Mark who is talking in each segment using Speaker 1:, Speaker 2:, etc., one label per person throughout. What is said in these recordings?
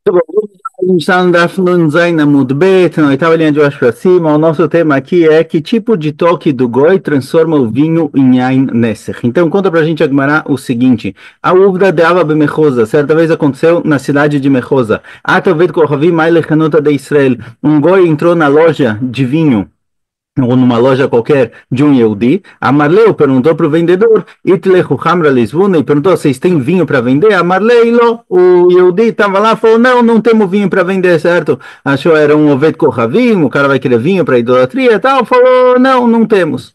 Speaker 1: Tá bom, a gente está no Daf Nun Zayn Amud Bet, na oitava linha de baixo para cima. O nosso tema aqui é que tipo de toque do goi transforma o vinho em Yain Nesser. Então, conta pra gente, Agmará, o seguinte. A uvda de Ava Bemechosa, certa vez aconteceu na cidade de Mechosa. Atavet Kohavim Maile Hanuta de Israel. Um goi entrou na loja de vinho ou numa loja qualquer de um Yehudi, a Marleu perguntou para o vendedor, Itlechu Hamra Lisbuna, e perguntou, vocês têm vinho para vender? A Marleu, o Yehudi estava lá, falou, não, não temos vinho para vender, certo? Achou era um Oved Kohavim, o cara vai querer vinho para idolatria e tal, falou, não, não temos.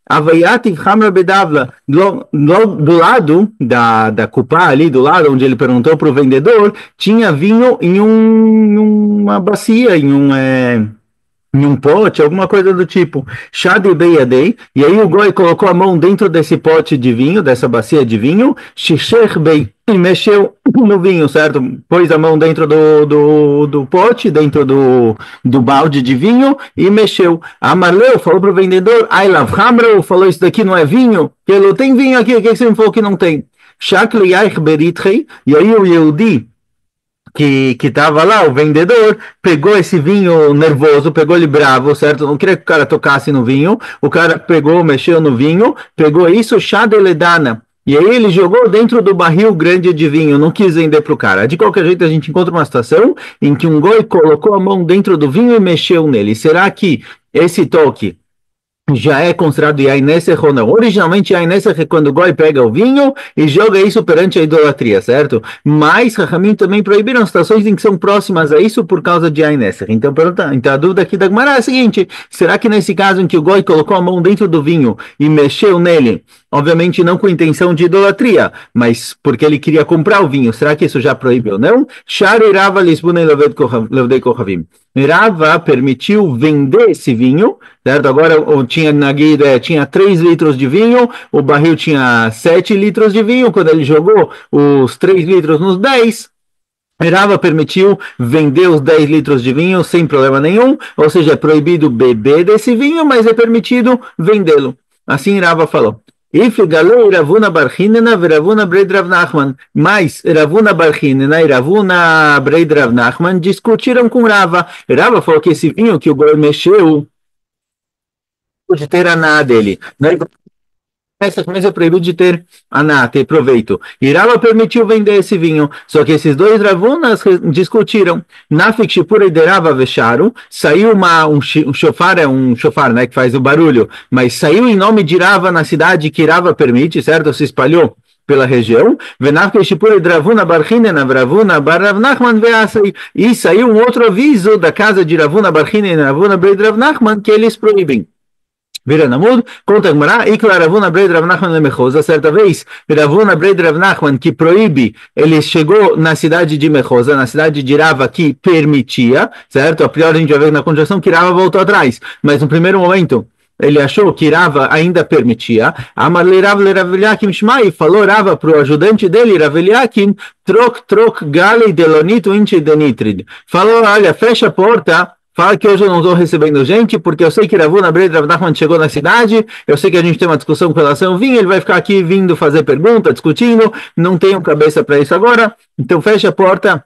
Speaker 1: Havaiativ Hamra Bedavla, do lado da Kupá, ali do lado onde ele perguntou para o vendedor, tinha vinho em uma bacia, em um pote, alguma coisa do tipo. Shadi Beyadei, e aí o Goi colocou a mão dentro desse pote de vinho, dessa bacia de vinho, Shishech Bey, e mexeu no vinho, certo? Pôs a mão dentro do pote, dentro do balde de vinho, e mexeu. A Marleu falou para o vendedor, Ailav Hamreu, falou, isso daqui não é vinho? Ele tem vinho aqui, o que você me falou que não tem? Shakli Yaich Beritrei, e aí o Yehudi, que estava lá, o vendedor, pegou esse vinho nervoso, pegou ele bravo, certo? Não queria que o cara tocasse no vinho. O cara pegou, mexeu no vinho, pegou isso, chá de ledana. E aí ele jogou dentro do barril grande de vinho, não quis vender para o cara. De qualquer jeito, a gente encontra uma situação em que um goi colocou a mão dentro do vinho e mexeu nele. Será que esse toque já é considerado Yain Nesech ou não? Originalmente, Yain Nesech é quando o Goi pega o vinho e joga isso perante a idolatria, certo? Mas Rahamim também proibiram situações em que são próximas a isso por causa de Yain Nesech. Então a dúvida aqui da Gemara é a seguinte, será que nesse caso em que o Goi colocou a mão dentro do vinho e mexeu nele, obviamente não com intenção de idolatria, mas porque ele queria comprar o vinho, será que isso já proíbe ou não? Shari Rava Lisbunei Levdei Kohavim. Rava permitiu vender esse vinho, certo? Agora tinha na guia, tinha 3 litros de vinho, o barril tinha 7 litros de vinho, quando ele jogou os 3 litros nos 10, Rava permitiu vender os 10 litros de vinho sem problema nenhum, ou seja, é proibido beber desse vinho, mas é permitido vendê-lo. Assim Rava falou. If galou Ravuna Barchinena Ravuna Breid Rav Nachman. Mas Ravuna Barchinena e Ravuna Breid Rav Nachman discutiram com Rava. Rava falou que esse vinho que o Goi mexeu de ter a nada dele. Essa coisa é proibido de ter aná, ter proveito. E Rava permitiu vender esse vinho. Só que esses dois Ravunas discutiram. Nafik Shipura de Rava Vesharu, saiu um shofar, é um shofar, né, que faz o barulho, mas saiu em nome de Rava na cidade que Rava permite, certo? Se espalhou pela região, e saiu um outro aviso da casa de Ravuna Barchinen e Ravuna Breid Rav Nachman que eles proíbem. Vira Namud, conta Gmará, e que Ravuna Breid Rav Nachman Mechosa, certa vez, Ravuna Breid Rav Nachman, que proíbe, ele chegou na cidade de Mechosa, na cidade de Rava, que permitia, certo? A priori a gente vai ver na conjunção que Rava voltou atrás, mas no primeiro momento, ele achou que Rava ainda permitia. Amarle Rav le Rav Eliakim Shmai, falou Rava para o ajudante dele, Rav Eliakim, troc gali delonito inchi denitrid. Falou, olha, fecha a porta, fala que hoje eu não estou recebendo gente, porque eu sei que Ravuna Breid Rav Nachman chegou na cidade, eu sei que a gente tem uma discussão com relação ao vinho, ele vai ficar aqui vindo fazer pergunta, discutindo, não tenho cabeça para isso agora, então fecha a porta,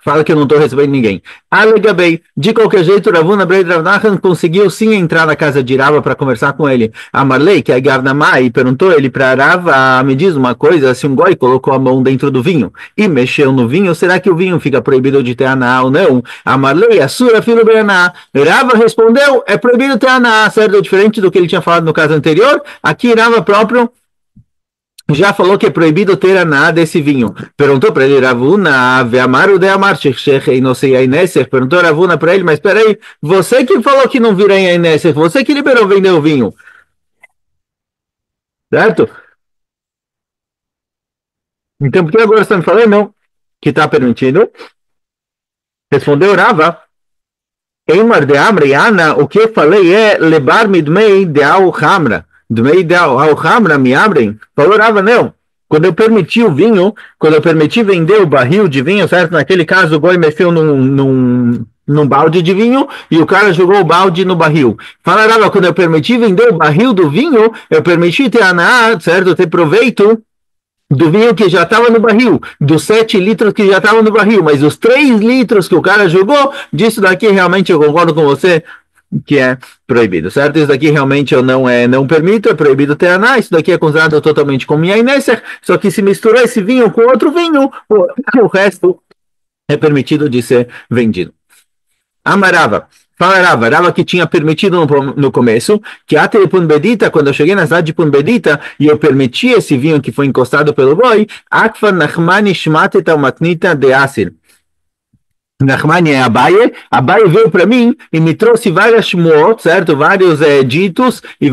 Speaker 1: fala que eu não estou recebendo ninguém. Alegabei, de qualquer jeito, Ravuna Breid Rav Nachman conseguiu sim entrar na casa de Rava para conversar com ele. A Marlei, que é a Gavnamai, perguntou ele para Rava, me diz uma coisa, se um goi colocou a mão dentro do vinho e mexeu no vinho, será que o vinho fica proibido de ter aná ou não? A Marlei, a sura filho Beaná. Rava respondeu, é proibido ter aná, certo? Diferente do que ele tinha falado no caso anterior, aqui Rava próprio já falou que é proibido ter aná desse vinho. Perguntou para ele, Ravuna, Veamaru de Amar, e não sei, Aineser. Perguntou Ravuna para ele, mas espera aí, você que falou que não vira em Aineser, você que liberou vender o vinho, certo? Então, por que agora você está me falando, não, que está permitido? Respondeu Rava, Eimar de Amri, Ana, o que eu falei é lebar midmei de al hamra. Dmei de al hamra me abrem? Falou Rava, não. Quando eu permiti o vinho, quando eu permiti vender o barril de vinho, certo? Naquele caso, o boi mexeu num balde de vinho e o cara jogou o balde no barril. Fala Rava, quando eu permiti vender o barril do vinho, eu permiti ter aná, certo? Ter proveito do vinho que já estava no barril, dos 7 litros que já estavam no barril, mas os 3 litros que o cara jogou, disso daqui realmente eu concordo com você que é proibido, certo? Isso daqui realmente eu não permito, é proibido ter aná, isso daqui é considerado totalmente como yain nesser, só que se misturar esse vinho com outro vinho, o resto é permitido de ser vendido. Amarava. Fala Rava que tinha permitido no começo, que até Punbedita, quando eu cheguei na cidade de Punbedita e eu permiti esse vinho que foi encostado pelo boi, Akfar Nachmani Shmateta Matnita de Asir. Nachmani é Abaye veio para mim e me trouxe várias shmuot, certo? Vários ditos e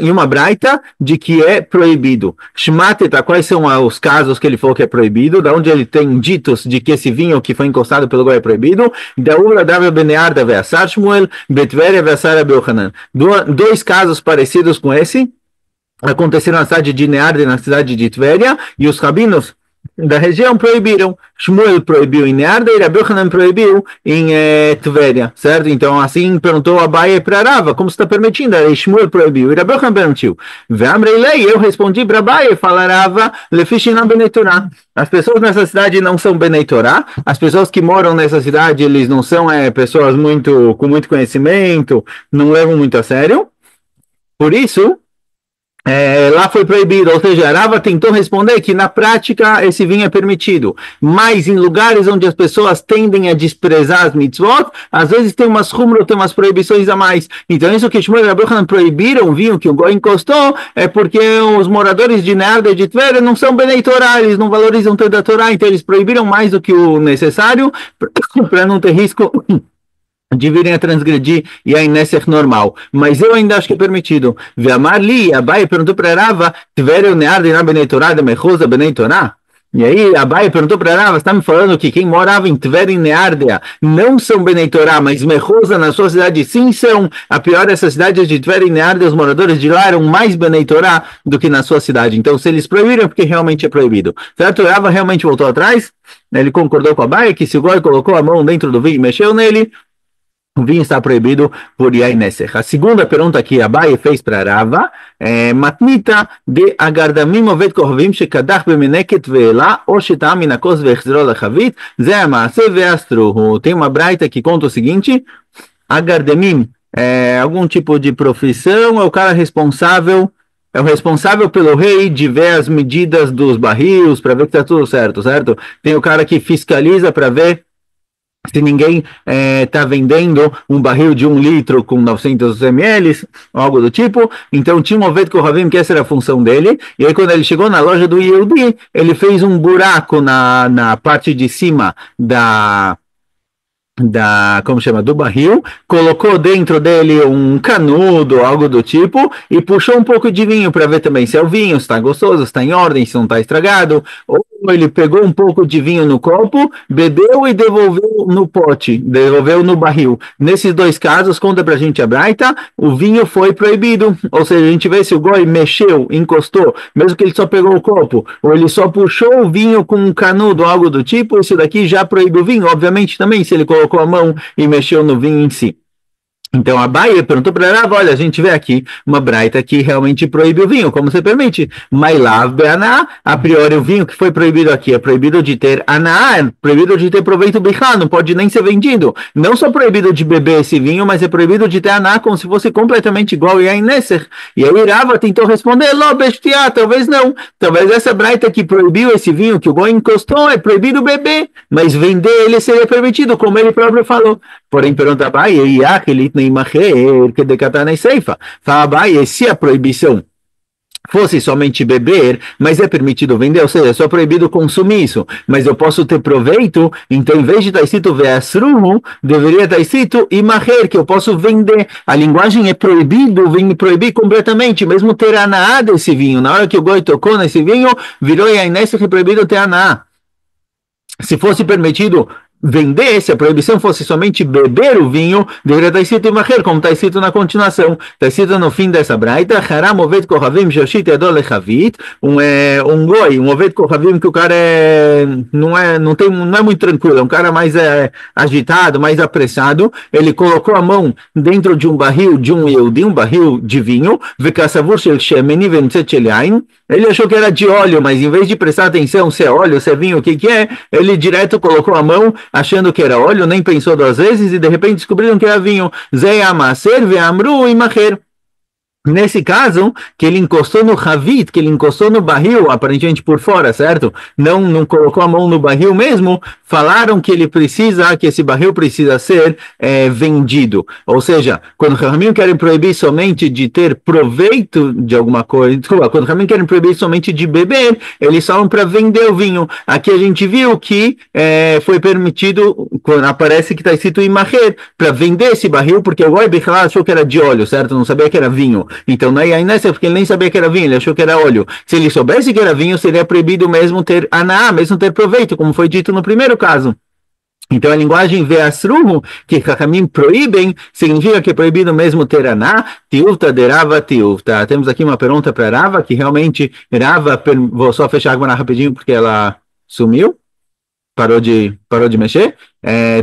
Speaker 1: uma braita de que é proibido. Shmateta, quais são os casos que ele falou que é proibido? Da onde ele tem ditos de que esse vinho que foi encostado pelo goi é proibido? Da Ura Dava Benearda Veassar Shmuel, Betveria Veassar Beochanan. Dois casos parecidos com esse aconteceram na cidade de Nearda e na cidade de Tveria, e os rabinos da região proibiram. Shmuel proibiu em Nearda e Rabi Yochanan proibiu em Tveria, certo? Então assim perguntou Abaye para Rava, como você está permitindo? Aí Shmuel proibiu e Rabi Yochanan permitiu. Ve'amrei eu respondi para Abaye, fala Rava, lefishinam benei Torá. As pessoas nessa cidade não são benei Torá, as pessoas que moram nessa cidade, eles não são pessoas com muito conhecimento, não levam muito a sério. Por isso, lá foi proibido, ou seja, Rava tentou responder que na prática esse vinho é permitido, mas em lugares onde as pessoas tendem a desprezar as mitzvot, às vezes tem umas rumros, tem umas proibições a mais. Então isso que Shmuel e Rabi Yochanan proibiram o vinho que o goi encostou é porque os moradores de Nearda e de Tveria não são benei Torá, eles não valorizam tanto a Torá, então eles proibiram mais do que o necessário para não ter risco de virem a transgredir e a Nesser normal. Mas eu ainda acho que é permitido. Ve'amar li, Abaye perguntou para Rava, Tveria Nearda e Benei Torá, de Mechosa Benei Torá? E aí Abaye perguntou para Rava, está me falando que quem morava em Tveria e Nearda não são Benei Torá, mas Mechosa na sua cidade sim são. A pior dessas cidades de Tveria e Nearda, os moradores de lá eram mais Benei Torá do que na sua cidade. Então se eles proibiram, é porque realmente é proibido. Certo? Rava realmente voltou atrás, ele concordou com Abaye que se o goi colocou a mão dentro do vinho e mexeu nele, o vinho está proibido por yain nesser. A segunda pergunta que Abaye fez para Rava é matnita de agardamim ovet kohavim shekadach bemeneket ve'ela ou shetam minakos ve'echzero lechavit ze ha'maaseh ve'astruhu. Tem uma braita que conta o seguinte: agardamim é algum tipo de profissão, é o cara responsável, é o responsável pelo rei de ver as medidas dos barris para ver que está tudo certo, certo? Tem o cara que fiscaliza para ver se ninguém está vendendo um barril de 1 litro com 900 ml, algo do tipo. Então tinha um Oved Kohavim, que essa era a função dele, e aí quando ele chegou na loja do Yehudi, ele fez um buraco na parte de cima como chama, do barril, colocou dentro dele um canudo, algo do tipo, e puxou um pouco de vinho para ver também se é o vinho, se está gostoso, se está em ordem, se não está estragado, ou ele pegou um pouco de vinho no copo, bebeu e devolveu no pote, devolveu no barril. Nesses dois casos, conta pra gente a braita, o vinho foi proibido, ou seja, a gente vê se o goi mexeu, encostou, mesmo que ele só pegou o copo, ou ele só puxou o vinho com um canudo, algo do tipo, isso daqui já proíbe o vinho, obviamente também, se ele colocou a mão e mexeu no vinho em si. Então a Abaye perguntou para ela, olha, a gente vê aqui uma braita que realmente proíbe o vinho, como você permite? Mailav be'aná, a priori o vinho que foi proibido aqui é proibido de ter aná, é proibido de ter proveito bichá, não pode nem ser vendido. Não só proibido de beber esse vinho, mas é proibido de ter aná como se fosse completamente igual a Nesser. E aí Rava tentou responder, lo bestiá, talvez não. Talvez essa braita que proibiu esse vinho que o goi encostou é proibido beber, mas vender ele seria permitido, como ele próprio falou. Porém, pergunta Abaye, que decatar na ceifa. Fala Abaye, se a proibição fosse somente beber, mas é permitido vender, ou seja, é só proibido consumir isso, mas eu posso ter proveito, então em vez de estar escrito ve'asruhu, deveria estar escrito imaher, que eu posso vender. A linguagem é proibido, vem me proibir completamente, mesmo ter aná desse vinho. Na hora que o goi tocou nesse vinho, virou yain nesser, que é proibido ter aná. Se fosse permitido vender, se a proibição fosse somente beber o vinho, deveria estar escrito Imacher, como está escrito na continuação. Está escrito no fim dessa braita, Haram Oved Kohavim Shoshit Yadol Lechavit, um goi, um Oved Kohavim que o cara não é muito tranquilo, é um cara mais agitado, mais apressado, ele colocou a mão dentro de um barril de um Yehudi, um barril de vinho, Vekassavur Shel Shemeni Vemtzet Shel Yain, ele achou que era de óleo, mas em vez de prestar atenção se é óleo, se é vinho, o que que é, ele direto colocou a mão achando que era óleo, nem pensou duas vezes e de repente descobriram que era vinho. Zé Amaser Veamru e Macher. Nesse caso, que ele encostou no Havit, que ele encostou no barril, aparentemente por fora, certo? Não colocou a mão no barril mesmo, falaram que que esse barril precisa ser vendido. Ou seja, quando o Ramim querem proibir somente de ter proveito de alguma coisa, desculpa, quando o Ramim querem proibir somente de beber, eles falam para vender o vinho. Aqui a gente viu que foi permitido, quando aparece que está escrito Imacher, para vender esse barril, porque o Goi Bichlal achou que era de óleo, certo? Não sabia que era vinho. Então, não é nessa, porque ele nem sabia que era vinho, ele achou que era óleo. Se ele soubesse que era vinho, seria proibido mesmo ter aná, mesmo ter proveito, como foi dito no primeiro caso. Então, a linguagem veasruhu, que Chachamim proíbem, significa que é proibido mesmo ter aná, tiuvta de Rava tiuvta. Temos aqui uma pergunta para Rava, que realmente Rava, vou só fechar a água rapidinho, porque ela sumiu. Parou de mexer.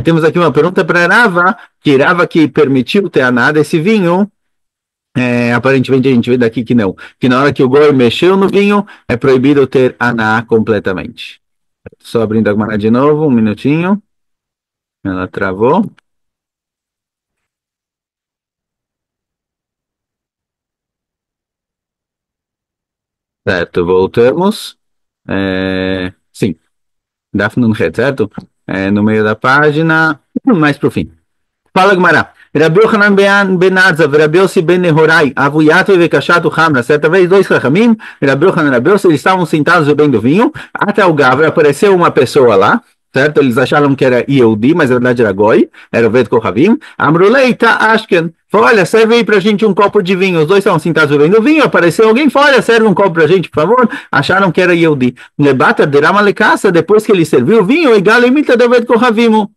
Speaker 1: Temos aqui uma pergunta para Rava, que permitiu ter aná desse vinho. Aparentemente a gente vê daqui que não, que na hora que o goi mexeu no vinho, é proibido ter aná completamente. Só abrindo a Gemara de novo, um minutinho. Ela travou. Certo, voltamos. Sim, Daf Nun Het, certo? No meio da página, mais pro fim. Fala, Gemara. Rabi Yochanan ben Arza, Rabi Yossi ben Nehorai, Avuyato e Vekashato Hamra. Certa vez, dois Chachamim, Rabi Yochanan e Rabi Yossi, eles estavam sentados bebendo vinho, até o Gavra, apareceu uma pessoa lá, certo? Eles acharam que era Yehudi, mas na verdade era Goi, era o Ved Kohavim. Amrulei ta Ashken. Falou, olha, serve aí pra gente um copo de vinho. Os dois estavam sentados bebendo vinho, apareceu alguém, falou, olha, serve um copo pra gente, por favor. Acharam que era Yehudi. Lebata derama lekassa, depois que ele serviu o vinho, igual imita do Ved Kohavim.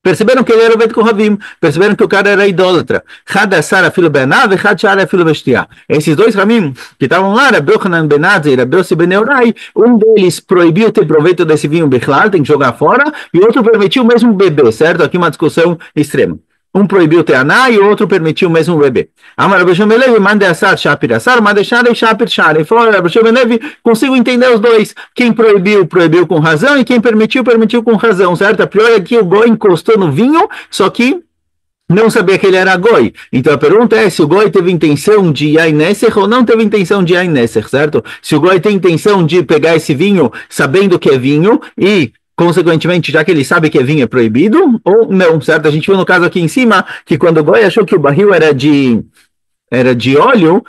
Speaker 1: Perceberam que ele era o Bet Kohavim, perceberam que o cara era idólatra. Hadassara filho Benav e Hadshara filho Bestia. Esses dois Ramim que estavam lá, Rabi Yochanan ben Arza e Rabi Yossi ben Nehorai, um deles proibiu ter proveito desse vinho Bichlal, tem que jogar fora, e o outro permitiu mesmo beber, certo? Aqui uma discussão extrema. Um proibiu ter aná e o outro permitiu mesmo beber. Amar Rabi Shimon ben Levi, mande assar, shapir assar, mande shar e shapir shar. Ele falou, Rabi Shimon ben Levi, consigo entender os dois. Quem proibiu, proibiu com razão, e quem permitiu, permitiu com razão, certo? A pior é que o Goi encostou no vinho, só que não sabia que ele era Goi. Então a pergunta é se o Goi teve intenção de Yain Nesser ou não teve intenção de Yain Nesser, certo? Se o Goi tem intenção de pegar esse vinho sabendo que é vinho e consequentemente, já que ele sabe que vinho é proibido, ou não, certo? A gente viu no caso aqui em cima, que quando o Goi achou que o barril era de óleo,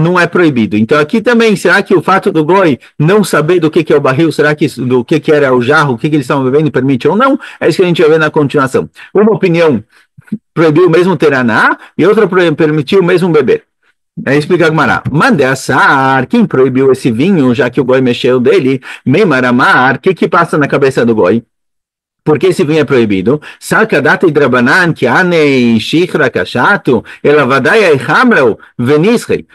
Speaker 1: não é proibido. Então aqui também, será que o fato do Goi não saber do que é o barril, será que do que era o jarro, o que eles estavam bebendo, permite ou não? É isso que a gente vai ver na continuação. Uma opinião proibiu mesmo ter aná, e outra permitiu mesmo beber. Aí explica a Gemara. Mande assar, quem proibiu esse vinho, já que o Goi mexeu dele? Meimaramar, o que passa na cabeça do Goi? Por que esse vinho é proibido? Saca data e drabanan, que anei, shichra, kashato, elavadaia e hamrau, venisrei.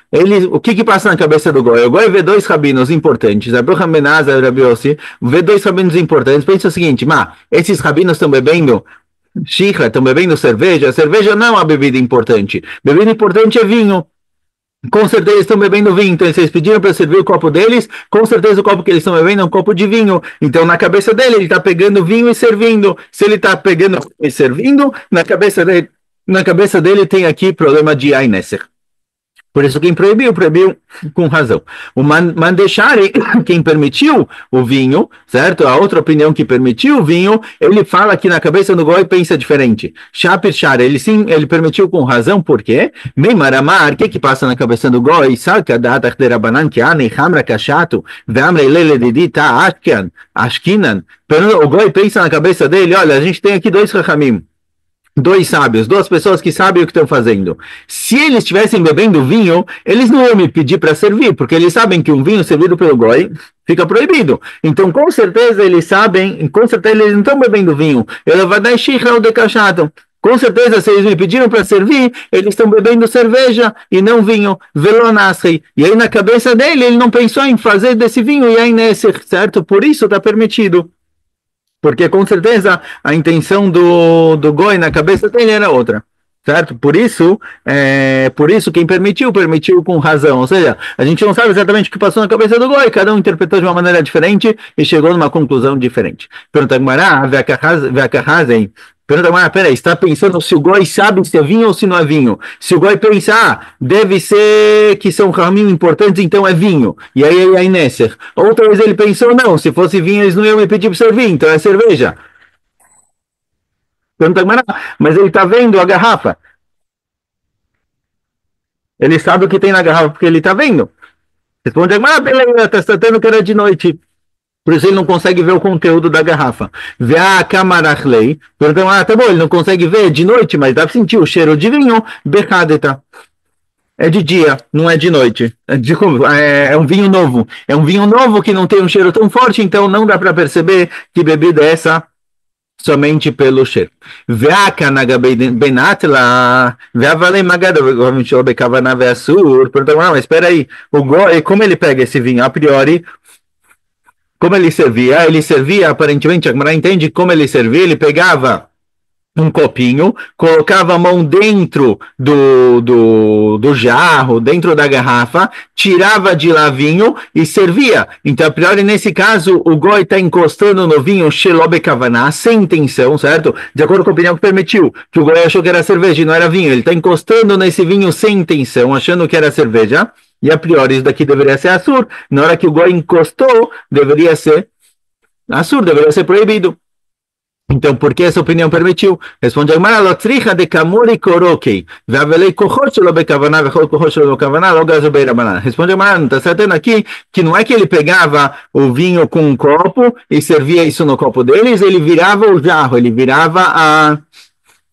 Speaker 1: O que passa na cabeça do Goi? O Goi vê dois rabinos importantes, Abraham Benaza e Rabi Yossi, vê dois rabinos importantes, pensa o seguinte, esses rabinos estão bebendo shichra, estão bebendo cerveja, cerveja não é uma bebida importante, bebida importante é vinho. Com certeza estão bebendo vinho, então vocês pediram para servir o copo deles, com certeza o copo que eles estão bebendo é um copo de vinho, então na cabeça dele ele está pegando vinho e servindo, se ele está pegando e servindo, na cabeça dele tem aqui problema de Yain Nesser. Por isso quem proibiu com razão. O Mandeshari, quem permitiu o vinho, certo? A outra opinião que permitiu o vinho, ele fala que na cabeça do Goi pensa diferente. Shapir Shar, ele permitiu com razão, por quê? Meimaramar, o que passa na cabeça do Goi? Saca data derabanan que anei hamra kashato, ve'amrei lele dedita ashkinan. O Goi pensa na cabeça dele, olha, a gente tem aqui dois Chachamim. dois sábios, duas pessoas que sabem o que estão fazendo. Se eles estivessem bebendo vinho, eles não iam me pedir para servir, porque eles sabem que um vinho servido pelo goi fica proibido. Então, com certeza, eles sabem, com certeza, eles não estão bebendo vinho. Ela vai dar xirra ou decachado. Com certeza, se eles me pediram para servir, eles estão bebendo cerveja e não vinho. Velonasrei. E aí, na cabeça dele, ele não pensou em fazer desse vinho e aí nesse, certo? Por isso está permitido. Porque com certeza a intenção do Goi na cabeça dele era outra. Certo? Por isso quem permitiu com razão. Ou seja, a gente não sabe exatamente o que passou na cabeça do Goi, cada um interpretou de uma maneira diferente e chegou numa conclusão diferente. Pergunta Gmará, pergunta Gmará, peraí, está pensando se o Goi sabe se é vinho ou se não é vinho? Se o Goi pensar, deve ser que são caminhos importantes, então é vinho. E aí é Nesser. Outra vez ele pensou, não, se fosse vinho eles não iam me pedir para servir, então é cerveja. Pergunta Gmará, mas ele está vendo a garrafa. Ele sabe o que tem na garrafa porque ele está vendo. Responde, beleza, está tratando que era de noite. Por isso ele não consegue ver o conteúdo da garrafa. Vê a camarachlei. Então, tá bom, ele não consegue ver de noite, mas dá para sentir o cheiro de vinho. Becadeta. É de dia, não é de noite. É um vinho novo. É um vinho novo que não tem um cheiro tão forte, então não dá para perceber que bebida é essa somente pelo cheiro. Veaka nagabei benatla, veavalei magada, becavana veassur. Mas espera aí, o goi, como ele pega esse vinho a priori? Como ele servia? Ele servia, aparentemente, a Gemara entende como ele servia, ele pegava um copinho, colocava a mão dentro do jarro, dentro da garrafa, tirava de lá vinho e servia. Então, a priori, nesse caso, o goi está encostando no vinho Shelobe Kavaná, sem intenção, certo? De acordo com a opinião que permitiu, que o goi achou que era cerveja e não era vinho. Ele está encostando nesse vinho sem intenção, achando que era cerveja. E a priori, isso daqui deveria ser assur. Na hora que o goi encostou, deveria ser assur, deveria ser proibido. Então, por que essa opinião permitiu? Responde a Gemara, lotricha de kamuri korokei, veavelei kochot shelo bekavaná, vechol kochot shelo bekavaná, logo azubei rabaná. Responde a Gemara, não está tratando aqui que não é que ele pegava o vinho com um copo e servia isso no copo deles, ele virava o jarro, ele virava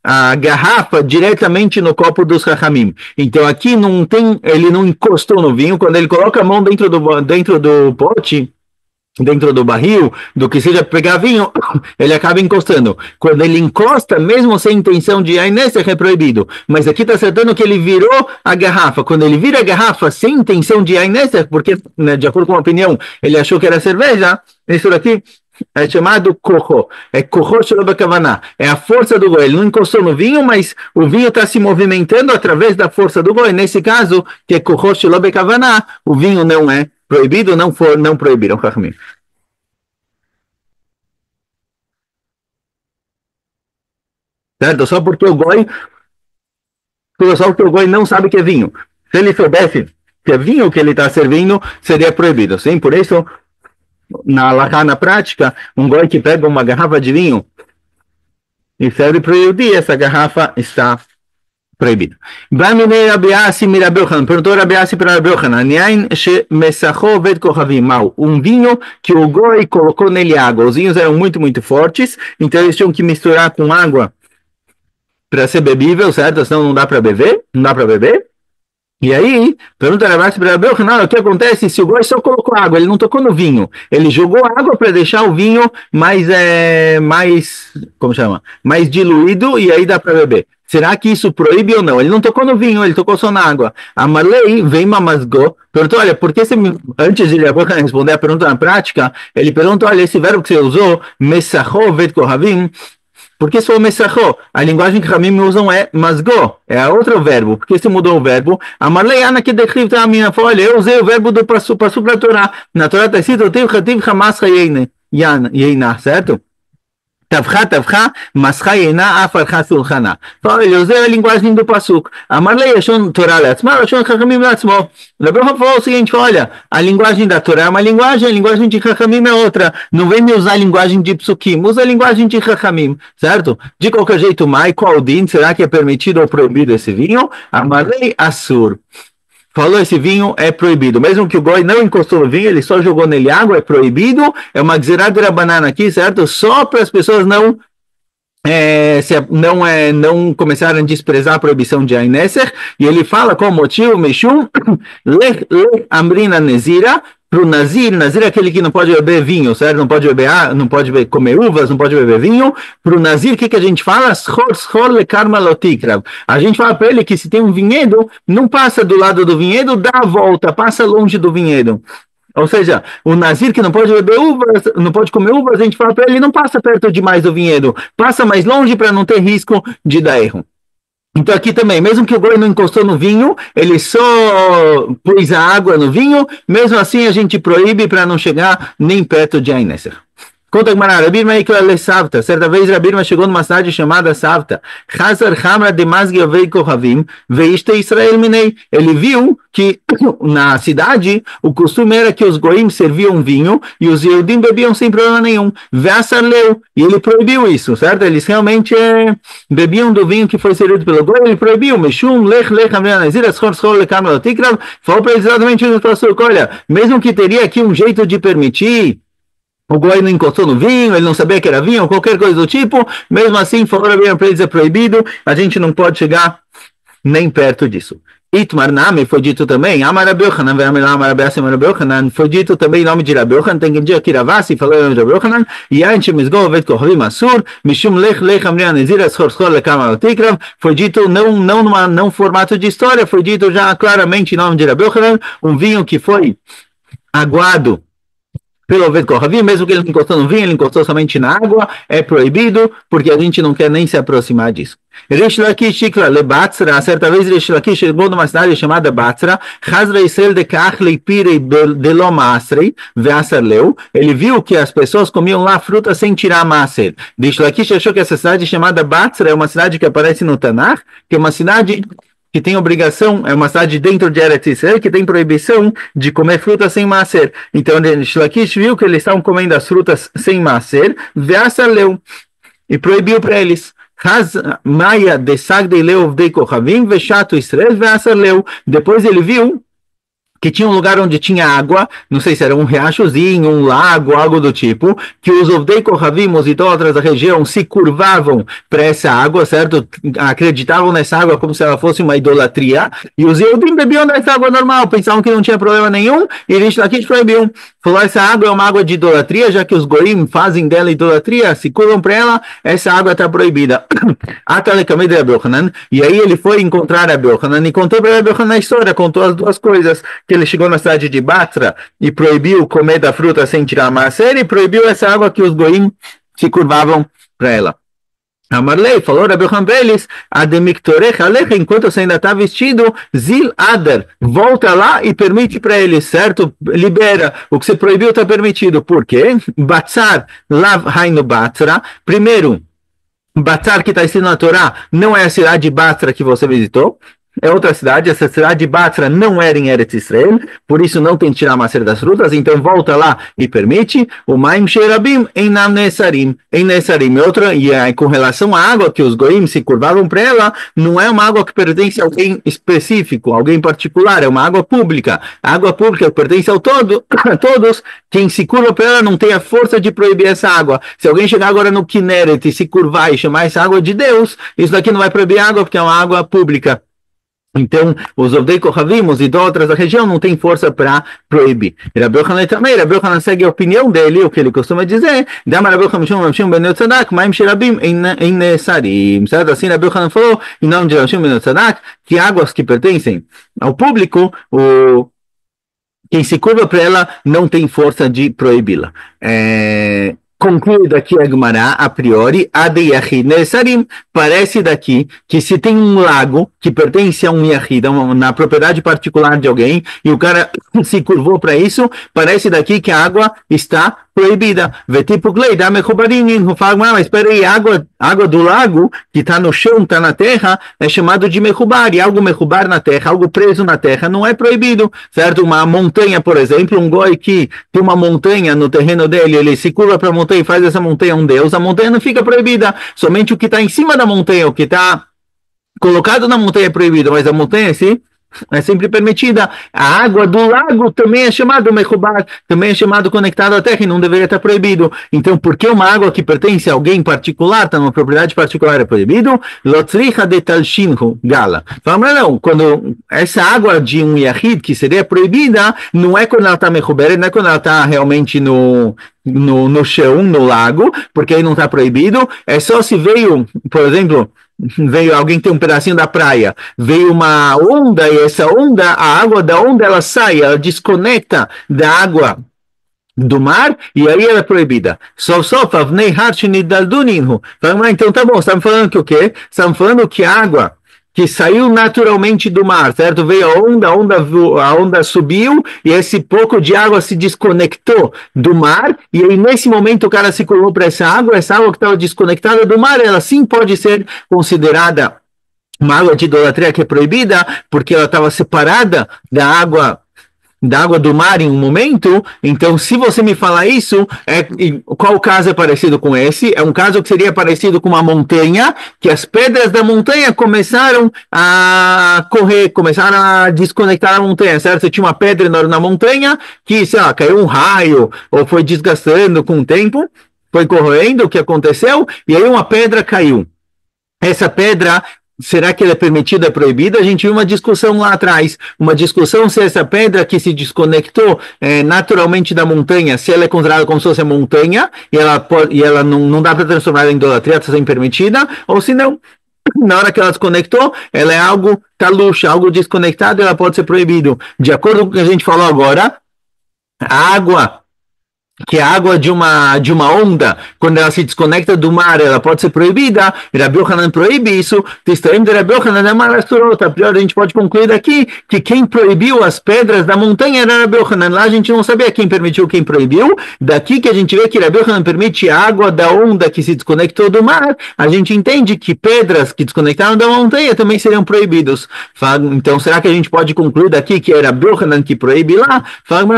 Speaker 1: a garrafa diretamente no copo dos Rahamim. Então aqui não tem, ele não encostou no vinho, quando ele coloca a mão dentro do pote, dentro do barril, do que seja pegar vinho, ele acaba encostando. Quando ele encosta, mesmo sem intenção de Ainesser, é proibido. Mas aqui está acertando que ele virou a garrafa. Quando ele vira a garrafa sem intenção de Ainesser, porque, né, de acordo com a opinião, ele achou que era cerveja, isso daqui é chamado corro. É corro shelo-bekavaná. É a força do goi. Ele não encostou no vinho, mas o vinho está se movimentando através da força do goi. Nesse caso, que é corro shelo-bekavaná, o vinho não é proibido, não proibiram. Certo? Só porque o goi não sabe que é vinho. Se ele soubesse que é vinho que ele está servindo, seria proibido. Sim, por isso, na prática, um goi que pega uma garrafa de vinho e serve para o dia, essa garrafa está proibida. Perguntou Rabiasi para Rabi Yochanan, um vinho que o goi colocou nele água. Os vinhos eram muito, muito fortes, então eles tinham que misturar com água para ser bebível, certo? Senão não dá para beber, não dá para beber. E aí, pergunta a Rabi para Rabi Yochanan, o que acontece se o goi só colocou água, ele não tocou no vinho, ele jogou água para deixar o vinho como chama? Mais diluído e aí dá para beber. Será que isso proíbe ou não? Ele não tocou no vinho, ele tocou só na água. A Marley vem mamasgou, perguntou, olha, por que você antes de responder a pergunta na prática, ele pergunta, olha, esse verbo que você usou, mesachou vet kohavim, por que se for mesachó? A linguagem que Ramim usam é masgó, é outro verbo. Por que você mudou o verbo? A Marleiana que descreve a minha falou, olha, eu usei o verbo do passo para a Torá. Na Torá está escrito, eu tenho chativ hamascha yeina, certo? Tavcha, mascha yeina, afarcha sulchana. Fala, ele usou a linguagem do Passuk. A Marlei achou Torá leatzma, achou Chachamim leatzmo. O Rebbe falou o seguinte, olha, a linguagem da Torá é uma linguagem, a linguagem de Chachamim é outra. Não vem me usar a linguagem de Psukim, usa a linguagem de Chachamim, certo? De qualquer jeito, Mai, qual din, será que é permitido ou proibido esse vinho? A Marlei Assur. Falou, esse vinho é proibido. Mesmo que o goi não encostou no vinho, ele só jogou nele água, é proibido. É uma gzerá de rabanana aqui, certo? Só para as pessoas não se não começaram a desprezar a proibição de Aineser, e ele fala qual motivo, Meshum, lech amrina nezira, para o Nazir é aquele que não pode beber vinho, certo? Não pode beber, não pode comer uvas, não pode beber vinho. Para o Nazir, o que a gente fala? A gente fala para ele que se tem um vinhedo, não passa do lado do vinhedo, dá a volta, passa longe do vinhedo. Ou seja, o Nazir que não pode beber uvas, não pode comer uvas, a gente fala para ele, não passa perto demais do vinhedo, passa mais longe para não ter risco de dar erro. Então aqui também, mesmo que o goi não encostou no vinho, ele só pôs a água no vinho, mesmo assim a gente proíbe para não chegar nem perto de Aineser. Conta Gemara, Rabi Irma Ikla Savta. Certa vez Rabi Irma chegou numa cidade chamada Savta. Hazar Hamra de Masgi Ovei Kohavim Veiste Israel Minei. Ele viu que na cidade o costume era que os goim serviam vinho e os Yehudim bebiam sem problema nenhum. Veasar leu. E ele proibiu isso, certo? Eles realmente bebiam do vinho que foi servido pelo goi. Ele proibiu. Meshum lech lech amrianazir aschor schor lekam lotikrav. Falou para eles exatamente isso. Olha, mesmo que teria aqui um jeito de permitir, o goi não encostou no vinho, ele não sabia que era vinho, ou qualquer coisa do tipo, mesmo assim, falou para eles é proibido, a gente não pode chegar nem perto disso. Itmar Nami foi dito também, Amar Rabi Yochanan, foi dito também em nome de Rabi Yochanan, tem que dizer que Ravasi falou em nome de Rabi Yochanan, e antes Misgol Vet Kohavim Asur, Mishum Lech Lech Amrian Nezir Aschor Schor Lekam Alotikrav, foi dito não formato de história, foi dito já claramente em nome de Rabi Yochanan, um vinho que foi aguado pelo Oved Kohavim, mesmo que ele não encostou no vinho, ele encostou somente na água, é proibido, porque a gente não quer nem se aproximar disso. Rish Lakish Shikla le Batzra, certa vez Rish Lakish chegou numa cidade chamada Batzra, Hazra Israel de Kachlei Pirei de Lomasrei, Veasar Leu, ele viu que as pessoas comiam lá fruta sem tirar Maser. Rish Lakish achou que essa cidade chamada Batzra é uma cidade que aparece no Tanakh, que é uma cidade que tem obrigação, é uma cidade dentro de Eretz Israel, que tem proibição de comer frutas sem macer. Então, Shlakish viu que eles estavam comendo as frutas sem macer, Veasar leu, e proibiu para eles. Maia de Sagdei leu de Kohavim, Veshato Israel, Veasar leu. Depois ele viu que tinha um lugar onde tinha água, não sei se era um riachozinho, um lago, algo do tipo, que os Ovdei Kohavim, os idólatras da região, se curvavam para essa água, certo? Acreditavam nessa água como se ela fosse uma idolatria, e os Yehudim bebiam dessa água normal, pensavam que não tinha problema nenhum, e eles aqui proibiam. Falou, essa água é uma água de idolatria, já que os goim fazem dela idolatria, se curvam para ela, essa água está proibida. E aí ele foi encontrar Rabi Yochanan e contou para Rabi Yochanan a história, contou as duas coisas, que ele chegou na cidade de Batra e proibiu comer da fruta sem tirar a macer e proibiu essa água que os goim se curvavam para ela. Amarlei falou Rabi Yochanan para eles, enquanto você ainda está vestido, Zil Adar, volta lá e permite para eles, certo? Libera, o que você proibiu está permitido. Por quê? Batzar, Lav Hainu Batra, primeiro, Batzar que está escrito na Torá não é a cidade de Batra que você visitou, é outra cidade, essa cidade de Batra não era em Eretz Israel, por isso não tem que tirar a macer das frutas, então volta lá e permite. O Maim Sheirabim em Nesarim, outra, e com relação à água que os goim se curvavam para ela, não é uma água que pertence a alguém específico, alguém particular, é uma água pública. A água pública pertence a todos, quem se curva para ela não tem a força de proibir essa água. Se alguém chegar agora no Kinneret e se curvar e chamar essa água de Deus, isso daqui não vai proibir água porque é uma água pública. Então, os Ovdei Kohavim, os idólatras da região, não tem força para proibir. Rabi Yochanan também, Rabi Yochanan segue a opinião dele, o que ele costuma dizer, certo? Assim, Rabi Yochanan falou, em nome de Rabi Ben Tzadak, que águas que pertencem ao público, quem se curva para ela não tem força de proibi-la. Conclui daqui a Gemara, a priori, Adeyachid Nesarim, parece daqui que se tem um lago que pertence a um Yachid, na propriedade particular de alguém, e o cara se curvou para isso, parece daqui que a água está proibida. Mas espera aí, água do lago, que está no chão, está na terra, é chamado de mechubar, e algo mechubar na terra, algo preso na terra, não é proibido, certo? Uma montanha, por exemplo, um goi que tem uma montanha no terreno dele, ele se curva para a montanha e faz essa montanha um deus, a montanha não fica proibida, somente o que está em cima da montanha, o que está colocado na montanha é proibido, mas a montanha em si é sempre permitida. A água do lago também é chamado mechubar, também é chamado conectado à terra e não deveria estar proibido. Então, por que uma água que pertence a alguém particular, está numa propriedade particular, é proibido? Lotzricha de talshinhu gala. Fala, não, quando essa água de um yahid que seria proibida, não é quando ela está mechuber, não é quando ela está realmente no chão, no lago, porque aí não está proibido. É só se veio, por exemplo, veio alguém tem um pedacinho da praia, veio uma onda e essa onda, a água da onda ela sai, ela desconecta da água do mar e aí ela é proibida. Então tá bom, estamos falando que o quê? Estamos falando que a água que saiu naturalmente do mar, certo? Veio a onda subiu e esse pouco de água se desconectou do mar e aí nesse momento o cara se colocou para essa água que estava desconectada do mar, ela sim pode ser considerada uma água de idolatria que é proibida porque ela estava separada da água do mar em um momento. Então, se você me falar isso, qual caso é parecido com esse? É um caso que seria parecido com uma montanha, que as pedras da montanha começaram a correr, começaram a desconectar a montanha, certo? Você tinha uma pedra enorme na montanha, que, sei lá, caiu um raio, ou foi desgastando com o tempo, foi corroendo, o que aconteceu, e aí uma pedra caiu. Essa pedra, será que ela é permitida, é proibida? A gente viu uma discussão lá atrás, uma discussão se essa pedra que se desconectou naturalmente da montanha, se ela é considerada como se fosse montanha, e ela não dá para transformar ela em idolatria, está sendo permitida, ou se não, na hora que ela desconectou, ela é algo taluxa, algo desconectado, ela pode ser proibido. De acordo com o que a gente falou agora, a água que a água de uma onda, quando ela se desconecta do mar, ela pode ser proibida, Rabi Yohanan proíbe isso, Tistaim de Rabi Yohanan é Marasturota. A priori a gente pode concluir daqui que quem proibiu as pedras da montanha era Rabi Yohanan. Lá a gente não sabia quem permitiu, quem proibiu. Daqui que a gente vê que Rabi Yohanan permite a água da onda que se desconectou do mar, a gente entende que pedras que desconectaram da montanha também seriam proibidos. Então, será que a gente pode concluir daqui que era Rabi Yohanan que proíbe lá? Fala,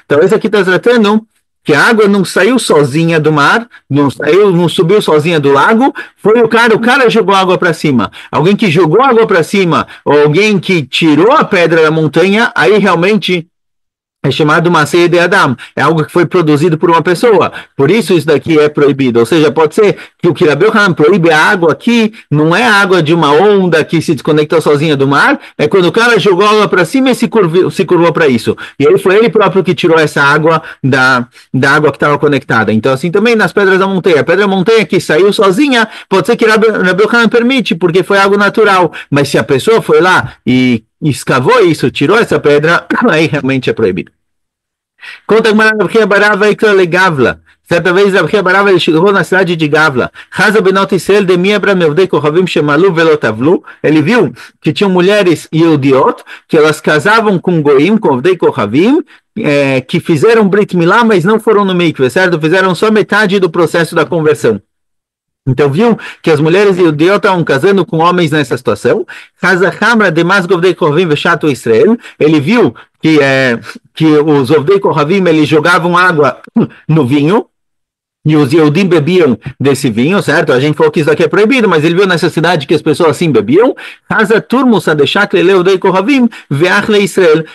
Speaker 1: talvez aqui está tratando que a água não saiu sozinha do mar, não subiu sozinha do lago, foi o cara jogou água para cima. Alguém que jogou água para cima, ou alguém que tirou a pedra da montanha, aí realmente é chamado Masei de Adam, é algo que foi produzido por uma pessoa, por isso daqui é proibido. Ou seja, pode ser que o que Rabi Yohanan proíbe a água aqui, não é a água de uma onda que se desconectou sozinha do mar, é quando o cara jogou a água para cima e se curvou para isso. E aí foi ele próprio que tirou essa água da água que estava conectada. Então, assim também nas pedras da montanha, a pedra da montanha que saiu sozinha, pode ser que Rabi Yohanan permite, porque foi algo natural, mas se a pessoa foi lá e escavou isso, tirou essa pedra, aí realmente é proibido. Conta que Rabi Barava e Gavla. Certa vez Rabi Barava ele chegou na cidade de Gavla. Haza benot Israel de Miebra mevdei kochavim shemalu velotavlu. Ele viu que tinham mulheres Yehudiot que elas casavam com goim, com ovdei kochavim, que fizeram Brit Milá, mas não foram no mikve, certo? Fizeram só metade do processo da conversão. Então viu que as mulheres Yehudiot estavam casando com homens nessa situação. Ele viu que os Ovdei Kohavim eles jogavam água no vinho e os Yehudim bebiam desse vinho, certo? A gente falou que isso aqui é proibido, mas ele viu nessa cidade que as pessoas assim bebiam.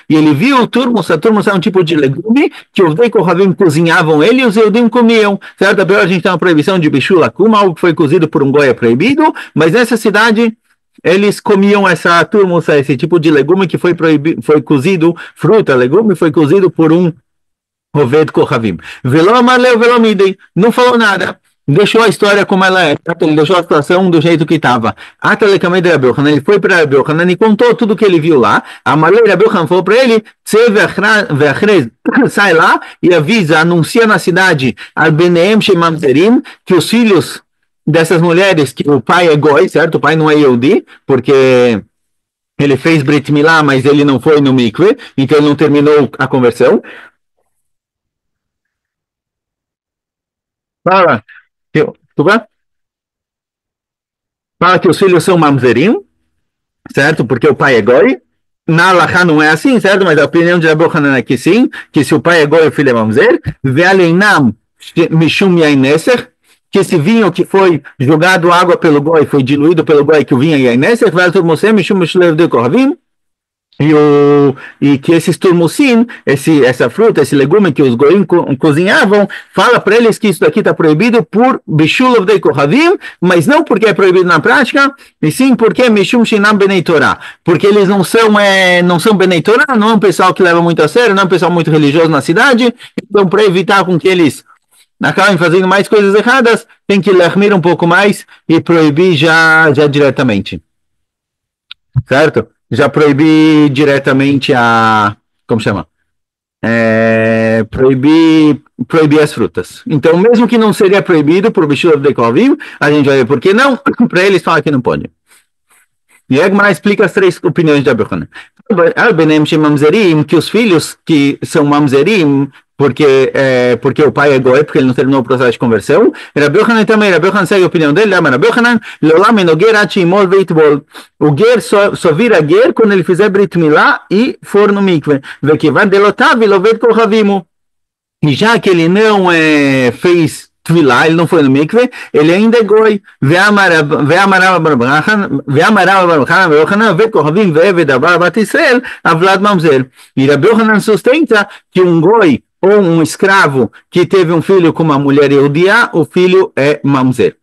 Speaker 1: E ele viu o turmus, a turmus é um tipo de legume que os Ovdei Kohavim cozinhavam ele e os Yehudim comiam, certo? Agora a gente tem uma proibição de bichula kuma, algo que foi cozido por um goi é proibido, mas nessa cidade eles comiam essa turmus, esse tipo de legume que foi cozido, fruta, legume, foi cozido por um Oved Kohavim. Não falou nada. Deixou a história como ela é. Ele deixou a situação do jeito que estava. Ele foi para Rabi Yohanan e contou tudo o que ele viu lá. A Marlei Rabi Yohanan falou para ele: sai lá e avisa, anuncia na cidade que os filhos dessas mulheres, que o pai é goi, certo? O pai não é Yehudi, porque ele fez Brit Milá, mas ele não foi no mikve, então ele não terminou a conversão. Fala fala que os filhos são mamzerim, certo? Porque o pai é goi. Na Halachá não é assim, certo? Mas a opinião de Rabi Yohanan é que sim, que se o pai é goi, o filho é mamzer. Ve'aleinam mishum yain neser, que esse vinho que foi jogado água pelo goi, foi diluído pelo goi, que o vinho é nesse, e que esses turmusim, essa fruta, esse legume que os goim cozinhavam, fala para eles que isso daqui está proibido por bishul of kohavim, mas não porque é proibido na prática, e sim porque é mishum shinam benei Torah, porque eles não são benei Torah, não é um pessoal que leva muito a sério, não é um pessoal muito religioso na cidade, então para evitar com que eles acabem fazendo mais coisas erradas, tem que lermir um pouco mais e proibir já diretamente. Certo? Já proibi diretamente como chama? Proibir as frutas. Então, mesmo que não seria proibido por Bishul de Kovim, a gente vai ver por que não, para eles falar que não pode. E Egmar explica as três opiniões de Abraham. Que os filhos que são mamzerim, porque o pai é goi, porque ele não terminou o processo de conversão. Rabi Yochanan também, Rabi Yochanan segue a opinião dele, Rabi Yochanan, o ger só vira ger quando ele fizer brit milá e for no mikve. E já que ele não fez Tvilá, ele não foi no mikve, ele ainda é goi. E Rabi Yochanan sustenta que um goi ou um escravo que teve um filho com uma mulher eudia, o filho é mamzer.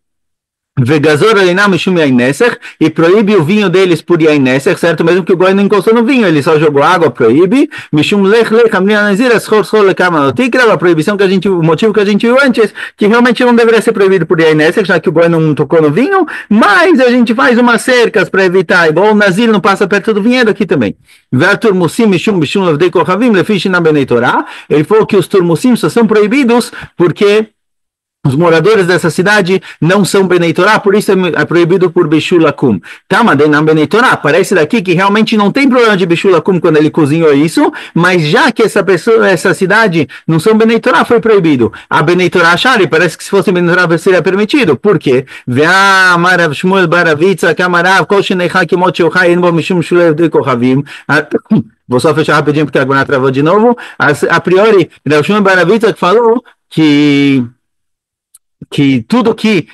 Speaker 1: Vegazor alinam mishum yain nesech, e proíbe o vinho deles por yain nesech, certo? Mesmo que o goi não encostou no vinho, ele só jogou água, proíbe. Mishum lech lech amri anazir eschor schor lekama notikra, a proibição o motivo que a gente viu antes, que realmente não deveria ser proibido por yain nesech, já que o goi não tocou no vinho, mas a gente faz umas cercas para evitar, igual o nazir não passa perto do vinhedo aqui também. Turmusim mishum bishum levdei kochavim lefish na benei Torah, ele falou que os turmusim só são proibidos porque os moradores dessa cidade não são Benei Torah, por isso é proibido por Bishul Akum. Tamadenam Benei Torah, parece daqui que realmente não tem problema de Bishul Akum quando ele cozinhou isso, mas já que essa cidade não são Benei Torah, foi proibido. A Benei Torah Ashari, parece que se fosse Benei Torah seria permitido. Por quê? Ve'amarav Shmuel Baravitza, Kamarav, Kol Sheneicha Kimot Sheuchai, Enbo Mishum Shulev de Kohavim. Vou só fechar rapidinho porque a Guna travou de novo. A priori, Rav Shmuel Baravitza falou que tudo que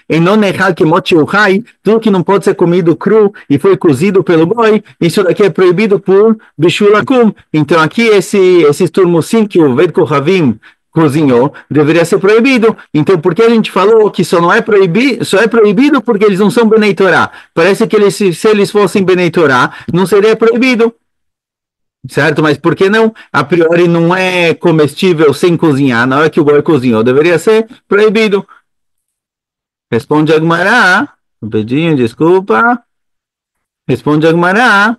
Speaker 1: tudo que não pode ser comido cru e foi cozido pelo boi, isso daqui é proibido por Bishul Akum. Então aqui esses turmusim que o Ved Kohavim cozinhou, deveria ser proibido. Então por que a gente falou que só é proibido porque eles não são Benei Torah? Parece que se eles fossem Benei Torah, não seria proibido. Certo? Mas por que não? A priori não é comestível sem cozinhar. Na hora que o boi cozinhou, deveria ser proibido. Responde a Agmará, rapidinho, desculpa. Responde a Agmará.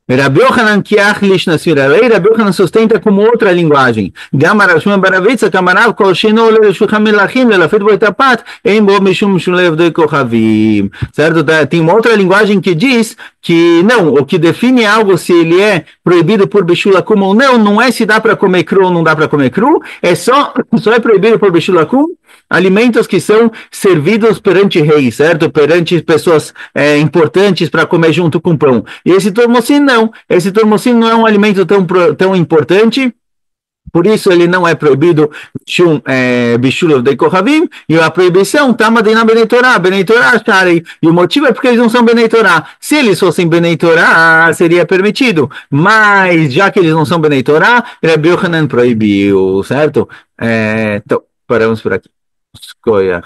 Speaker 1: Rabi Yochanan kiach lishnasir alei, Rabi Yochanan sustenta como outra linguagem. Gamar Shmuel Baravitza, Kamarav, Kol Shino Leleshucham Melachim, Lelafet Boitapat, Em Bo Mishum Shulev de Kochavim. Certo? Tem uma outra linguagem que diz que não, o que define algo se ele é proibido por Bishul Akum ou não, não é se dá para comer cru ou não dá para comer cru, só é proibido por Bishul Akum alimentos que são servidos perante reis, certo? Perante pessoas importantes para comer junto com pão. E esse tormocim não. Esse tormocim não é um alimento tão importante, por isso ele não é proibido Bishul de Kohavim, e a proibição está na Benei Torah Shari, e o motivo é porque eles não são Benei Torah. Se eles fossem Benei Torah, seria permitido, mas já que eles não são Benei Torah, Rabi Yochanan proibiu, certo? Então, paramos por aqui. Escolha.